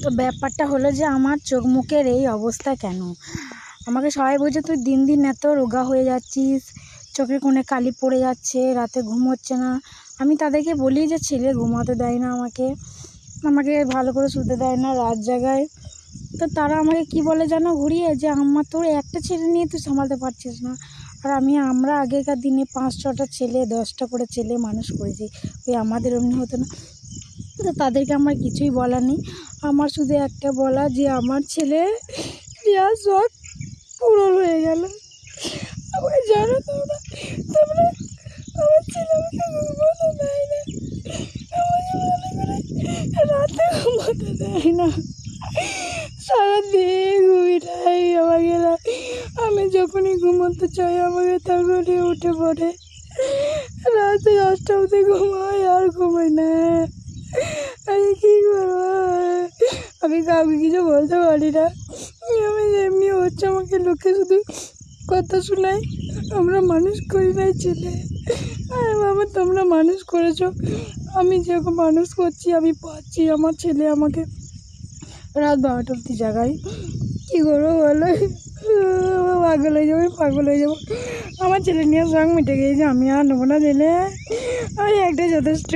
তো ব্যাপারটা হলো যে আমার চোখ মুখের এই অবস্থা কেন? আমাকে সবাই বলছে তুই দিন দিন এত রোগা হয়ে যাচ্ছিস, চোখের কোণে কালি পড়ে যাচ্ছে, রাতে ঘুম হচ্ছে না। আমি তাদেরকে বলি যে ছেলে ঘুমাতে দেয় না আমাকে ভালো করে শুতে দেয় না, রাত জাগায়। তো তারা আমাকে কি বলে জানো ঘুরিয়ে, যে তোর একটা ছেলে নিয়ে তুই সামলাতে পারছিস না। আর আমরা আগেকার দিনে 5-6টা ছেলে 10টা করে ছেলে মানুষ করেছি, ওই আমাদের অমনি হতো না। তো তাদেরকে আমার কিছুই বলার নেই, আমার শুধু একটা বলা যে আমার ছেলে বিয়ার শখ পূরণ হয়ে গেল। আমাকে জানো তোমরা আমার ছেলে আমাকে ঘুমোতে দেয় না, আমাকে ভালো করে রাতে ঘুমোতে দেয় না, সারাদিন ঘুমিটাই আমাকে। আমি যখনই ঘুমোতে চাই আমাকে তখনই উঠে পড়ে, রাতে 10টা অবধি ঘুমাই আর ঘুমাই না। আমি কী করবো? আমি কাউকে কিছু বলতে পারি না। আমি এমনি হচ্ছে, আমাকে লোকে শুধু কথা শোনায়, আমরা মানুষ করি নাই ছেলে। আর বাবা তোমরা মানুষ করেছো, আমি যেরকম মানুষ করছি আমি পাচ্ছি। আমার ছেলে আমাকে রাত 12টা অবধি জাগায়, কী করবো বলো? পাগল হয়ে যাবো। আমার ছেলে নিয়ে শখ মিটে গিয়েছে, আমি আর নেবো না ছেলে, আমি একটা যথেষ্ট।